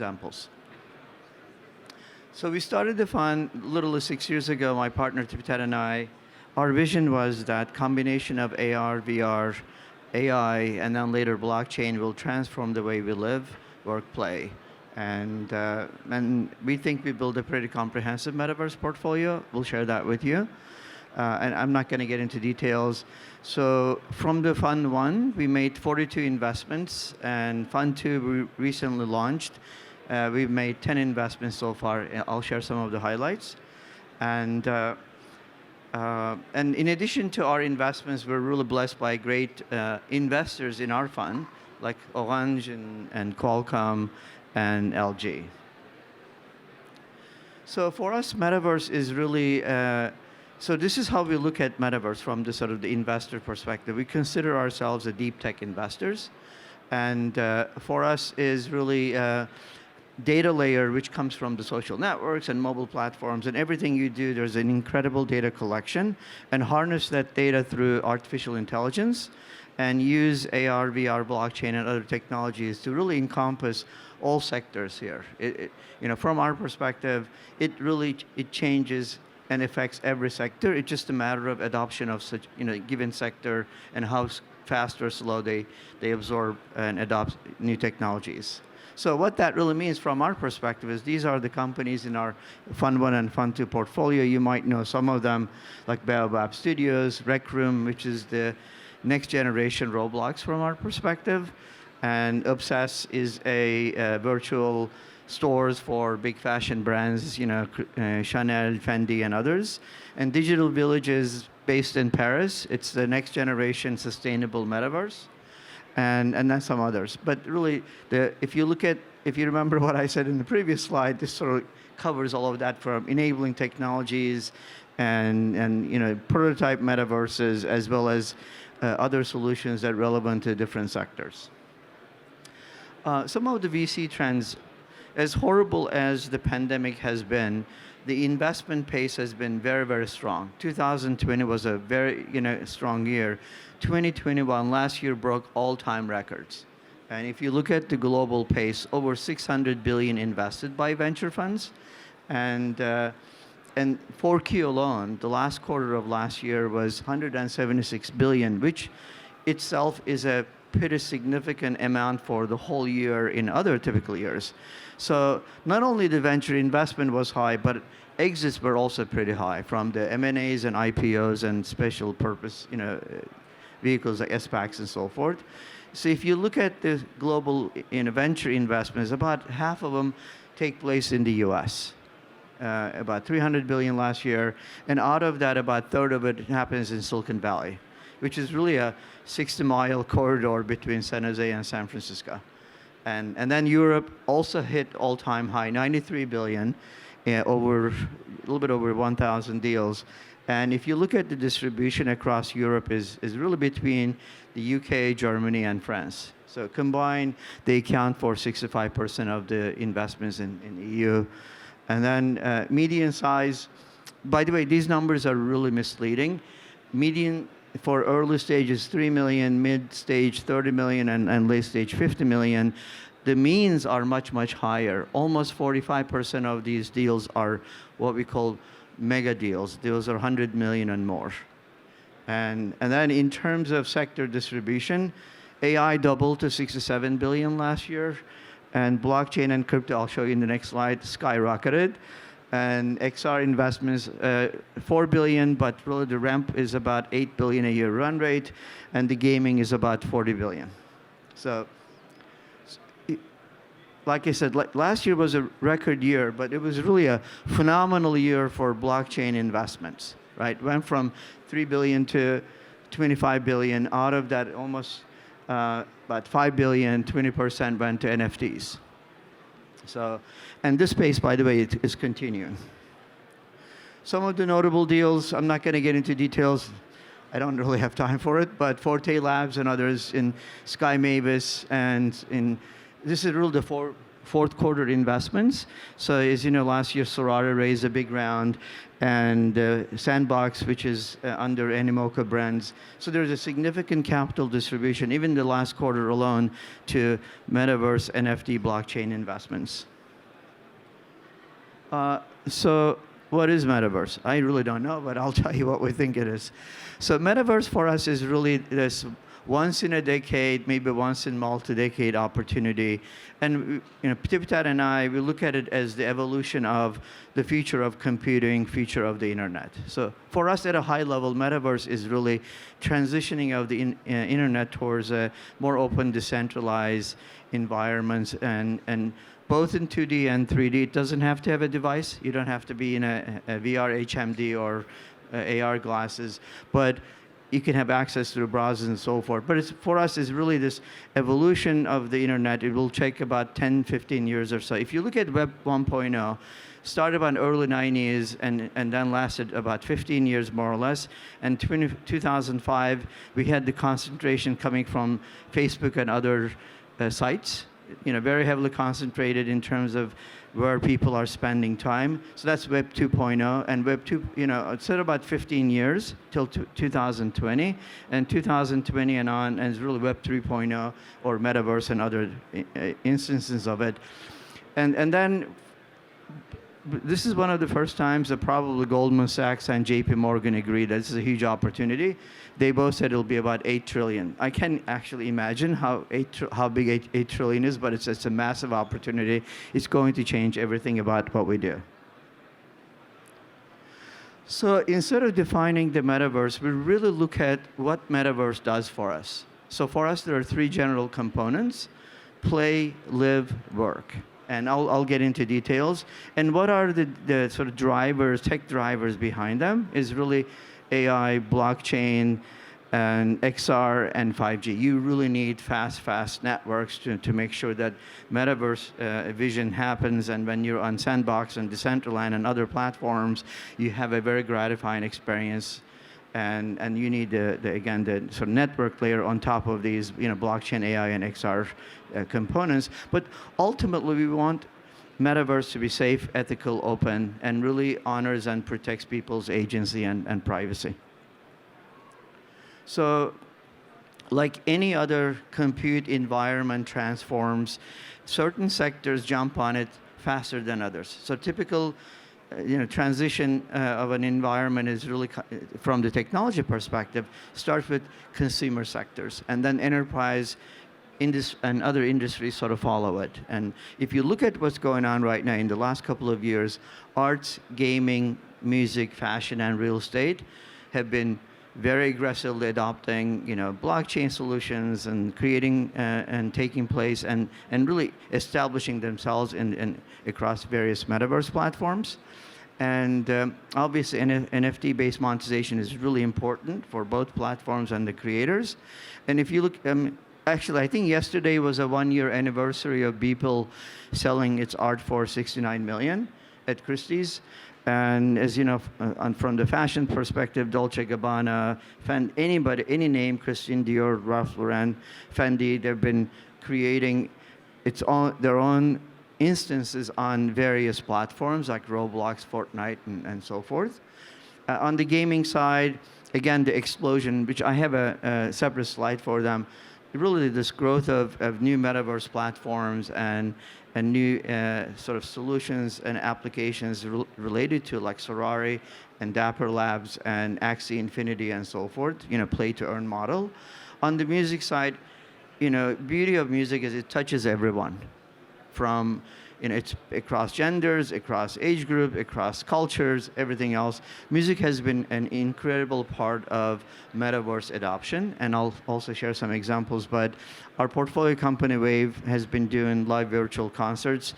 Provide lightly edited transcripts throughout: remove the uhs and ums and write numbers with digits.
examples. So we started the fund a little over 6 years ago. My partner Ted and I, our vision was that combination of AR, VR, AI, and then later blockchain will transform the way we live, work, play. And we think we built a pretty comprehensive metaverse portfolio. We'll share that with you. And I'm not going to get into details. So from the Fund 1, we made 42 investments, and Fund 2 we recently launched. We've made 10 investments so far. I'll share some of the highlights. And in addition to our investments, we're really blessed by great investors in our fund, like Orange and Qualcomm and LG. So for us, Metaverse is really, so this is how we look at Metaverse from the sort of the investor perspective. We consider ourselves a deep tech investors. And for us is really data layer, which comes from the social networks and mobile platforms, and everything you do, there's an incredible data collection, and harness that data through artificial intelligence, and use AR, VR, blockchain, and other technologies to really encompass all sectors here. From our perspective, it changes and affects every sector. It's just a matter of adoption of such, given sector and how fast or slow they absorb and adopt new technologies. So what that really means from our perspective is these are the companies in our Fund 1 and Fund 2 portfolio. You might know some of them, like Baobab Studios, Rec Room, which is the next generation Roblox from our perspective. And Obsess is a virtual stores for big fashion brands, Chanel, Fendi, and others. And Digital Village is based in Paris. It's the next generation sustainable metaverse. And then some others. But really, if you remember what I said in the previous slide, this sort of covers all of that, from enabling technologies and prototype metaverses, as well as other solutions that are relevant to different sectors. Some of the VC trends, as horrible as the pandemic has been, the investment pace has been very, very strong. 2020 was a very strong year. 2021, last year, broke all-time records. And if you look at the global pace, over 600 billion invested by venture funds. And 4Q alone, the last quarter of last year, was 176 billion, which itself is a pretty significant amount for the whole year in other typical years. So not only the venture investment was high, but exits were also pretty high from the M&As and IPOs and special purpose vehicles like SPACs and so forth. So if you look at the global venture investments, about half of them take place in the US. About 300 billion last year, and out of that, about a third of it happens in Silicon Valley, which is really a 60-mile corridor between San Jose and San Francisco. And then Europe also hit all-time high, 93 billion, over a little bit over 1,000 deals. And if you look at the distribution across Europe, is really between the UK, Germany, and France. So combined, they account for 65% of the investments in the EU. And then median size, by the way, these numbers are really misleading. Median for early stage is 3 million, mid-stage 30 million, and late stage 50 million. The means are much, much higher. Almost 45% of these deals are what we call mega deals. Those are 100 million and more. And then in terms of sector distribution, AI doubled to 67 billion last year, and blockchain and crypto, I'll show you in the next slide, skyrocketed. And XR investments, 4 billion, but really the ramp is about 8 billion a year run rate, and the gaming is about 40 billion. So, like I said, last year was a record year, but it was really a phenomenal year for blockchain investments, right? Went from 3 billion to 25 billion. Out of that, almost about 5 billion, 20% went to NFTs. So, and this space, by the way, is continuing. Some of the notable deals, I'm not going to get into details. I don't really have time for it, but Forte Labs and others in Sky Mavis, and this is really the fourth quarter investments. So as you know, last year Sorare raised a big round, and Sandbox, which is under Animoca brands. So there's a significant capital distribution, even the last quarter alone, to Metaverse, NFT, blockchain investments. So what is Metaverse? I really don't know, but I'll tell you what we think it is. So Metaverse for us is really this once in a decade, maybe once in multi-decade opportunity. And Tipitat and I, we look at it as the evolution of the future of computing, future of the internet. So for us at a high level, Metaverse is really transitioning of the internet towards a more open, decentralized environments and both in 2D and 3D. It doesn't have to have a device. You don't have to be in a VR HMD or AR glasses, but you can have access through browsers and so forth. But for us, it's really this evolution of the internet. It will take about 10, 15 years or so. If you look at Web 1.0, started about early 90s and then lasted about 15 years more or less. And 2005, we had the concentration coming from Facebook and other sites, very heavily concentrated in terms of where people are spending time. So that's Web 2.0, and Web 2, it's at about 15 years till 2020, and 2020 and on, and it's really Web 3.0 or Metaverse and other instances of it. And then this is one of the first times that probably Goldman Sachs and JP Morgan agreed that this is a huge opportunity. They both said it'll be about 8 trillion. I can't actually imagine how big 8 trillion is, but it's a massive opportunity. It's going to change everything about what we do. So instead of defining the metaverse, we really look at what metaverse does for us. So for us, there are 3 general components: play, live, work. And I'll get into details. And what are the sort of drivers, tech drivers behind them is really AI, blockchain, and XR and 5G. You really need fast networks to make sure that metaverse vision happens. And when you're on Sandbox and Decentraland and other platforms, you have a very gratifying experience. And you need again the sort of network layer on top of these blockchain, AI, and XR components. But ultimately, we want metaverse to be safe, ethical, open, and really honors and protects people's agency and privacy. So, like any other compute environment transforms, certain sectors jump on it faster than others. So typical transition of an environment is really, from the technology perspective, starts with consumer sectors, and then enterprise and other industries sort of follow it. And if you look at what's going on right now in the last couple of years, arts, gaming, music, fashion, and real estate have been very aggressively adopting blockchain solutions and creating and taking place and really establishing themselves across various metaverse platforms. And obviously, NFT-based monetization is really important for both platforms and the creators. And if you look, actually, I think yesterday was a 1-year anniversary of Beeple selling its art for $69 million at Christie's. And as you know, from the fashion perspective, Dolce & Gabbana, any name, Christian Dior, Ralph Lauren, Fendi, they've been creating their own instances on various platforms like Roblox, Fortnite, and so forth. On the gaming side, again, the explosion, which I have a separate slide for them, really this growth of new metaverse platforms and new sort of solutions and applications related to like Sorari and Dapper Labs and Axie Infinity and so forth, play to earn model. On the music side, beauty of music is it touches everyone, from it's across genders, across age group, across cultures, everything else. Music has been an incredible part of metaverse adoption, and I'll also share some examples. But our portfolio company, Wave, has been doing live virtual concerts,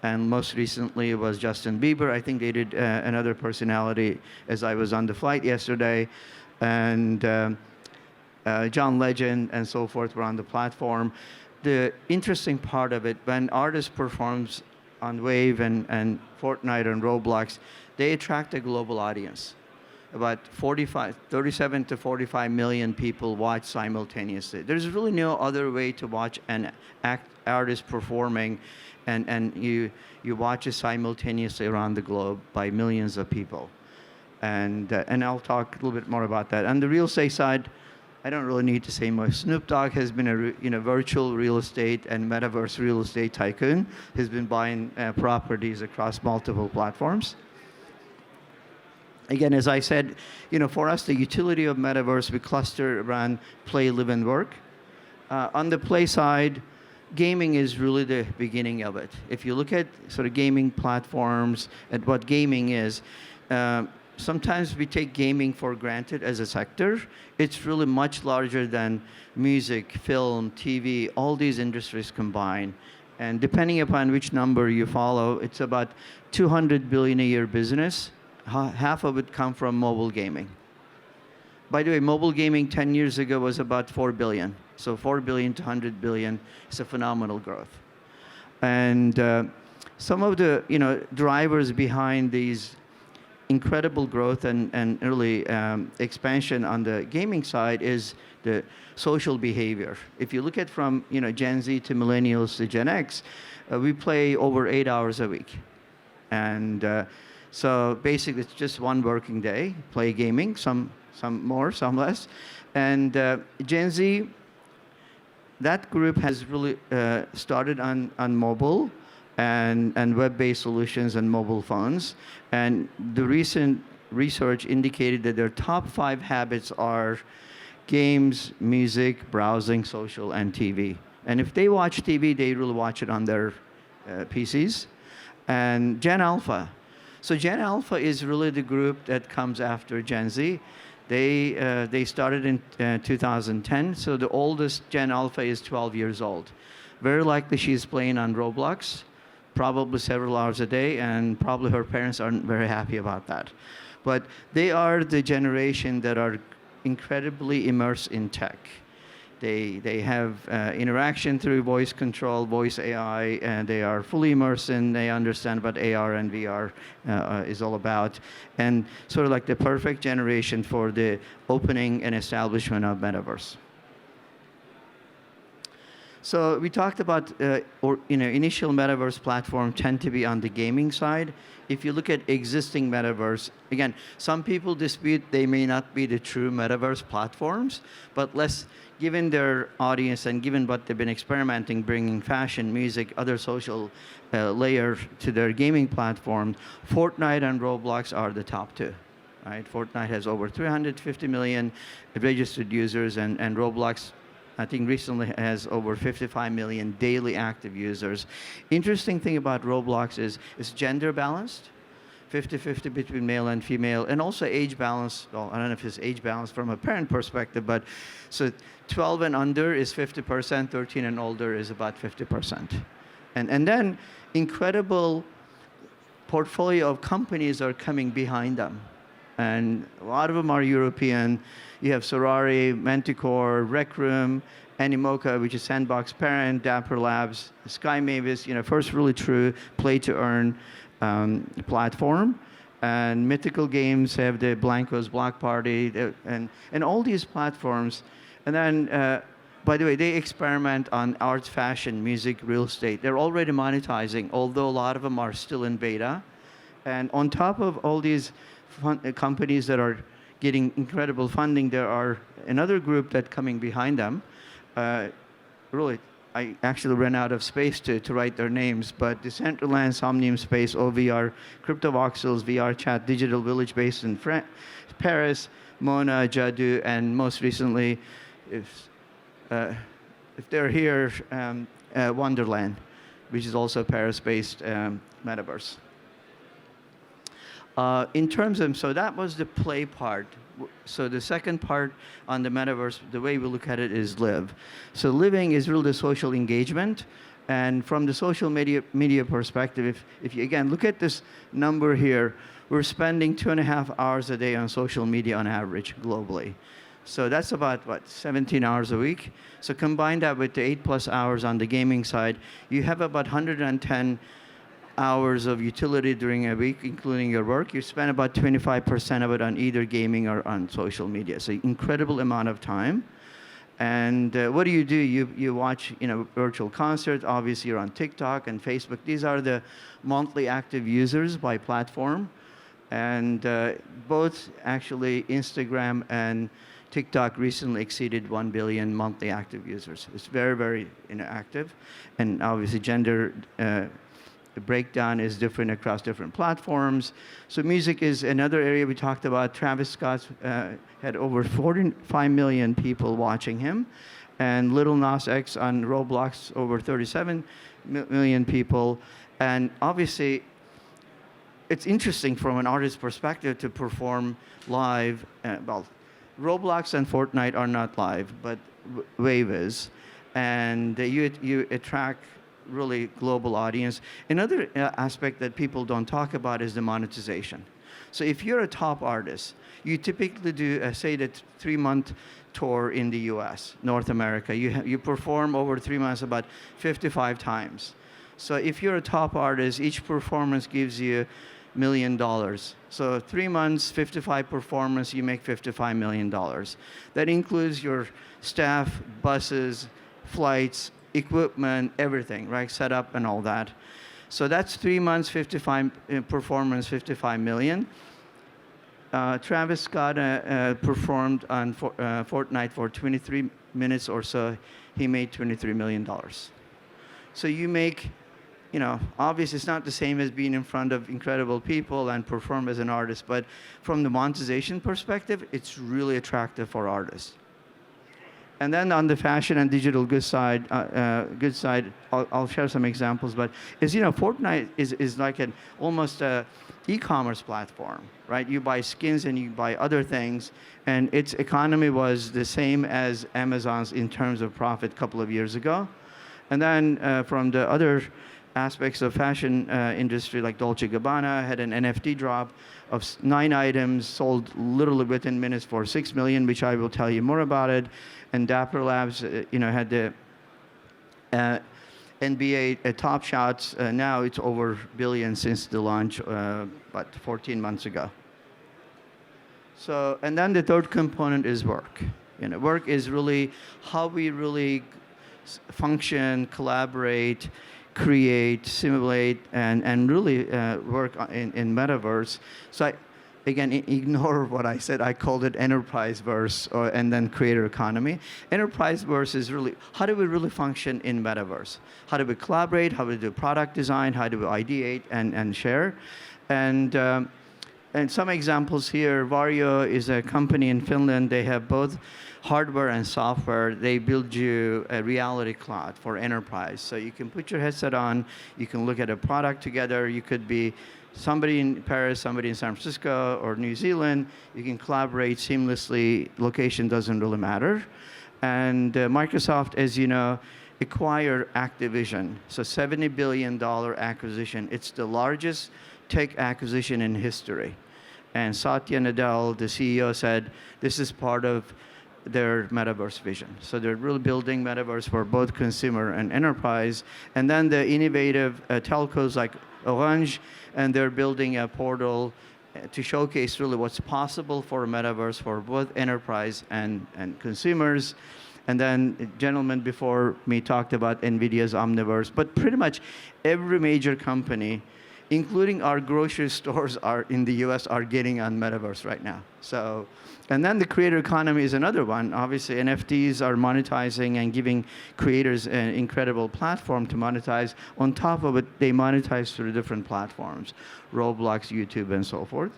and most recently it was Justin Bieber. I think they did another personality as I was on the flight yesterday, and John Legend and so forth were on the platform. The interesting part of it, when artists performs on Wave and Fortnite and Roblox, they attract a global audience. About 37 to 45 million people watch simultaneously. There's really no other way to watch an artist performing, and you watch it simultaneously around the globe by millions of people. And I'll talk a little bit more about that. On the real estate side, I don't really need to say much. Snoop Dogg has been a virtual real estate and metaverse real estate tycoon. He's been buying properties across multiple platforms. Again, as I said, for us, the utility of metaverse, we cluster around play, live, and work. On the play side, gaming is really the beginning of it. If you look at sort of gaming platforms and what gaming is, sometimes we take gaming for granted as a sector. It's really much larger than music, film, TV, all these industries combined. And depending upon which number you follow, it's about 200 billion a year business. Half of it come from mobile gaming. By the way, mobile gaming 10 years ago was about 4 billion. So 4 billion to 100 billion is a phenomenal growth. And some of the drivers behind these incredible growth and early expansion on the gaming side is the social behavior. If you look at from Gen Z to millennials to Gen X, we play over 8 hours a week. And so basically it's just one working day, play gaming, some more, some less. And Gen Z, that group has really started on mobile and web-based solutions and mobile phones. And the recent research indicated that their top 5 habits are games, music, browsing, social, and TV. And if they watch TV, they really watch it on their PCs. And Gen Alpha. So Gen Alpha is really the group that comes after Gen Z. They started in 2010, so the oldest Gen Alpha is 12 years old. Very likely she's playing on Roblox, probably several hours a day, and probably her parents aren't very happy about that. But they are the generation that are incredibly immersed in tech. They have interaction through voice control, voice AI, and they are fully immersed in, they understand what AR and VR is all about, and sort of like the perfect generation for the opening and establishment of Metaverse. So we talked about, initial Metaverse platform tend to be on the gaming side. If you look at existing Metaverse, again, some people dispute they may not be the true Metaverse platforms, but given their audience and given what they've been experimenting, bringing fashion, music, other social layers to their gaming platform, Fortnite and Roblox are the top 2. Right? Fortnite has over 350 million registered users, and Roblox, I think recently has over 55 million daily active users. Interesting thing about Roblox is it's gender balanced, 50-50 between male and female, and also age balance. Well, I don't know if it's age balance from a parent perspective, but so 12 and under is 50%, 13 and older is about 50%. And then incredible portfolio of companies are coming behind them. And a lot of them are European. You have Sorari, Manticore, Rec Room, Animoca, which is Sandbox parent, Dapper Labs, Sky Mavis, first really true play-to-earn platform. And Mythical Games have the Blanco's Block Party, and all these platforms. And then, by the way, they experiment on arts, fashion, music, real estate. They're already monetizing, although a lot of them are still in beta. And on top of all these companies that are getting incredible funding, there are another group that's coming behind them. Really, I actually ran out of space to write their names, but Decentraland, Somnium Space, OVR, CryptoVoxels, VR Chat, Digital Village based in Paris, Mona, Jadu, and most recently, if they're here, Wonderland, which is also Paris-based metaverse. In terms of, so that was the play part. So the second part on the metaverse, the way we look at it is live. So living is really the social engagement. And from the social media perspective, if you again look at this number here, we're spending 2.5 hours a day on social media on average globally. So that's about, 17 hours a week. So combine that with the 8+ hours on the gaming side, you have about 110 hours of utility during a week, including your work. You spend about 25% of it on either gaming or on social media. So incredible amount of time. And what do? You watch, virtual concerts. Obviously, you're on TikTok and Facebook. These are the monthly active users by platform. And both actually Instagram and TikTok recently exceeded 1 billion monthly active users. It's very, very active. And obviously gender breakdown is different across different platforms. So music is another area we talked about. Travis Scott had over 45 million people watching him. And Lil Nas X on Roblox, over 37 million people. And obviously, it's interesting from an artist's perspective to perform live. Well, Roblox and Fortnite are not live, but Wave is. And you attract really global audience. Another aspect that people don't talk about is the monetization. So if you're a top artist, you typically do, say, the 3-month tour in the US, North America. You perform over 3 months about 55 times. So if you're a top artist, each performance gives you $1 million. So 3 months, 55 performance, you make $55 million. That includes your staff, buses, flights, equipment, everything, right? Setup and all that. So that's 3 months, 55 performance, 55 million. Travis Scott performed on Fortnite for 23 minutes or so. He made $23 million. So you make, obviously it's not the same as being in front of incredible people and perform as an artist, but from the monetization perspective, it's really attractive for artists. And then on the fashion and digital goods side, I'll share some examples. But Fortnite is like an almost e-commerce platform, right? You buy skins and you buy other things, and its economy was the same as Amazon's in terms of profit a couple of years ago. And then from the other aspects of fashion industry, like Dolce & Gabbana had an NFT drop of 9 items sold literally within minutes for $6 million, which I will tell you more about it. And Dapper Labs, had the NBA Top Shots. Now it's over $1 billion since the launch, about 14 months ago. So, and then the third component is work. Work is really how we really function, collaborate, create, simulate, and really work in Metaverse. So again, ignore what I said. I called it enterprise-verse and then creator economy. Enterprise-verse is really, how do we really function in Metaverse? How do we collaborate? How do we do product design? How do we ideate and share? And some examples here, Vario is a company in Finland. They have both hardware and software. They build you a reality cloud for enterprise. So you can put your headset on, you can look at a product together. You could be somebody in Paris, somebody in San Francisco or New Zealand. You can collaborate seamlessly. Location doesn't really matter. And Microsoft, as you know, acquired Activision. So $70 billion acquisition. It's the largest tech acquisition in history. And Satya Nadella, the CEO, said this is part of their metaverse vision. So they're really building metaverse for both consumer and enterprise. And then the innovative telcos like Orange, and they're building a portal to showcase really what's possible for a metaverse for both enterprise and consumers. And then a gentleman before me talked about NVIDIA's Omniverse, but pretty much every major company, including our grocery stores in the US, are getting on Metaverse right now. So, and then the creator economy is another one. Obviously, NFTs are monetizing and giving creators an incredible platform to monetize. On top of it, they monetize through different platforms, Roblox, YouTube, and so forth.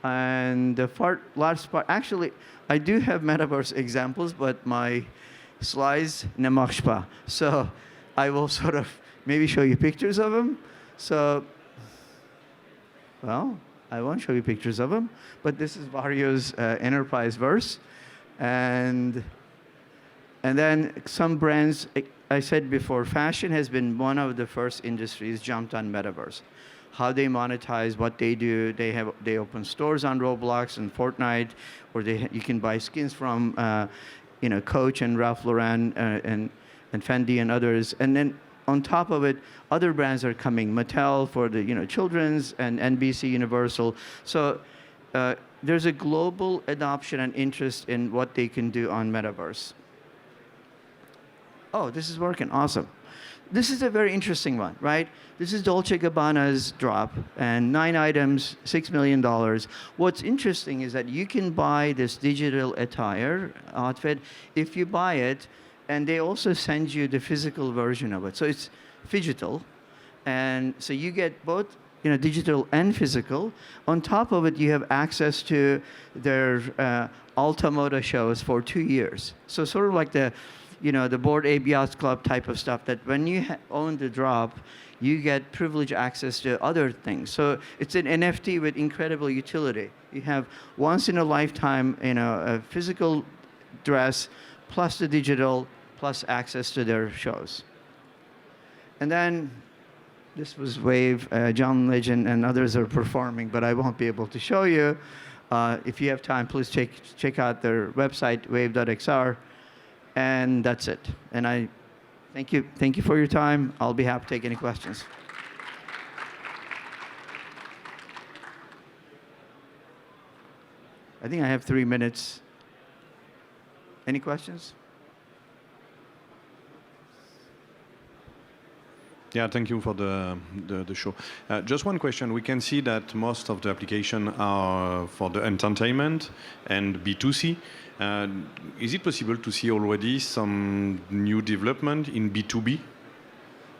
And the last part, actually, I do have Metaverse examples, but my slides ne marche pas. So I will sort of maybe show you pictures of them. So, well, I won't show you pictures of them, but this is Vario's enterprise verse. And then some brands, I said before, fashion has been one of the first industries jumped on Metaverse. How they monetize, what they do, they open stores on Roblox and Fortnite, or you can buy skins from Coach and Ralph Lauren and Fendi and others. And then on top of it, other brands are coming. Mattel for the children's, and NBC Universal. So there's a global adoption and interest in what they can do on Metaverse. Oh, this is working. Awesome. this is a very interesting one, right? This is Dolce Gabbana's drop, and 9 items, $6 million. What's interesting is that you can buy this digital attire outfit if you buy it, and they also send you the physical version of it. So it's phygital, and so you get both, digital and physical. On top of it, you have access to their Alta Moda shows for 2 years. So sort of like the Board Ape Yacht Club type of stuff, that when you own the drop, you get privileged access to other things. So it's an NFT with incredible utility. You have once in a lifetime, a physical dress, plus the digital, plus access to their shows. And then this was Wave, John Legend and others are performing, but I won't be able to show you. If you have time, please check out their website, wave.xr. And that's it. And I thank you for your time. I'll be happy to take any questions. I think I have 3 minutes. Any questions? Yeah, thank you for the show. Just one question. We can see that most of the applications are for the entertainment and B2C. Is it possible to see already some new development in B2B?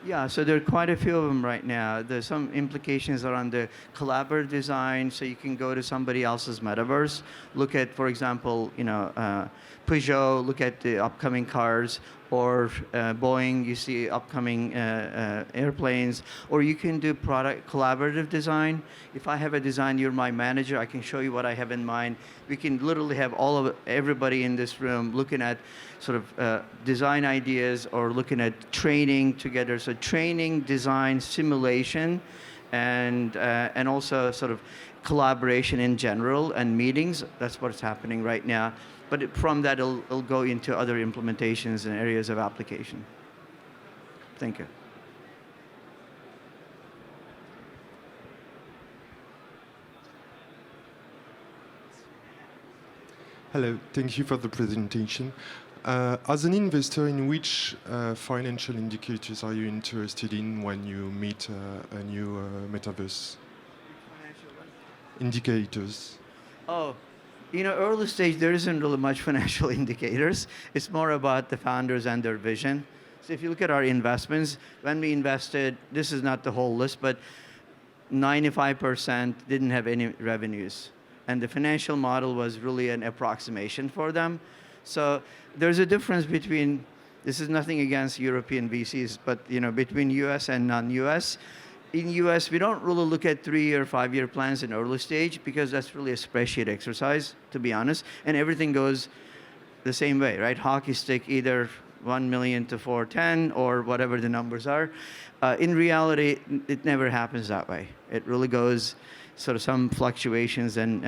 Yeah, so there are quite a few of them right now. There's some implications around the collaborative design, so you can go to somebody else's metaverse, look at, for example, Peugeot, look at the upcoming cars, or Boeing, you see upcoming airplanes, or you can do product collaborative design. If I have a design, you're my manager, I can show you what I have in mind. We can literally have everybody in this room looking at sort of design ideas or looking at training together. So training, design, simulation, and also sort of collaboration in general and meetings. That's what's happening right now. But from that, it'll go into other implementations and areas of application. Thank you. Hello, thank you for the presentation. As an investor, in which financial indicators are you interested in when you meet a new metaverse? Indicators. Oh, early stage, there isn't really much financial indicators. It's more about the founders and their vision. So if you look at our investments, when we invested, this is not the whole list, but 95% didn't have any revenues. And the financial model was really an approximation for them. So there's a difference between, this is nothing against European VCs, but between US and non-US. In US, we don't really look at 3 or 5 year plans in early stage because that's really a spreadsheet exercise, to be honest. And everything goes the same way, right? Hockey stick, either 1 million to 410 or whatever the numbers are. In reality, it never happens that way. It really goes sort of some fluctuations and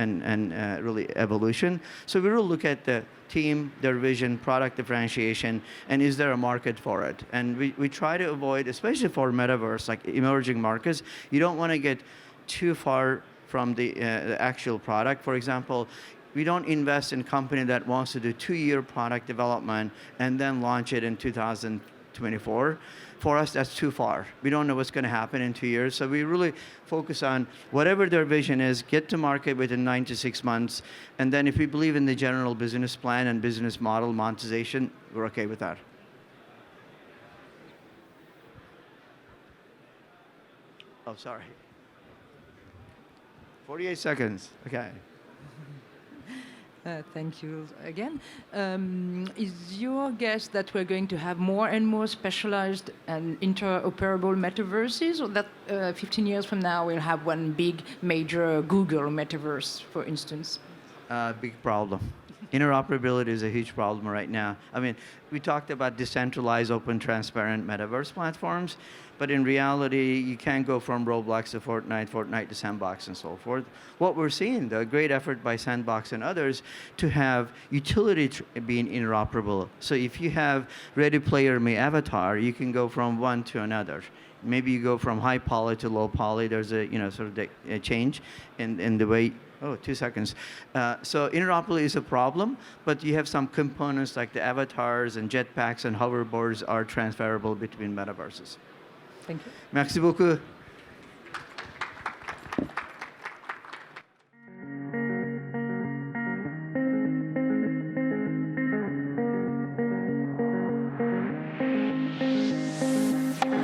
really evolution. So we really look at the team, their vision, product differentiation, and is there a market for it? And we try to avoid, especially for metaverse, like emerging markets, you don't want to get too far from the actual product. For example, we don't invest in a company that wants to do 2-year product development and then launch it in 2024. For us, that's too far. We don't know what's going to happen in 2 years. So we really focus on whatever their vision is, get to market within 9 to 6 months. And then if we believe in the general business plan and business model monetization, we're okay with that. Oh, sorry. 48 seconds. Okay. Thank you again. Is your guess that we're going to have more and more specialized and interoperable metaverses, or that 15 years from now we'll have one big major Google metaverse, for instance? Big problem. Interoperability is a huge problem right now. I mean, we talked about decentralized, open, transparent metaverse platforms, but in reality, you can't go from Roblox to Fortnite to Sandbox and so forth. What we're seeing, though, a great effort by Sandbox and others to have utility being interoperable. So if you have Ready Player Me avatar, you can go from one to another. Maybe you go from high poly to low poly. There's a sort of a change in the way Oh, 2 seconds. So interoperability is a problem, but you have some components like the avatars and jetpacks and hoverboards are transferable between metaverses. Thank you. Merci beaucoup.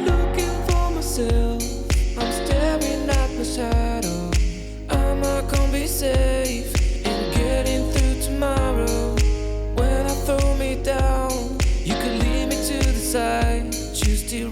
Looking for myself, I'm staring at my shadow. Am I gonna be safe in getting through tomorrow? When I throw me down, you could lead me to the side. Choose to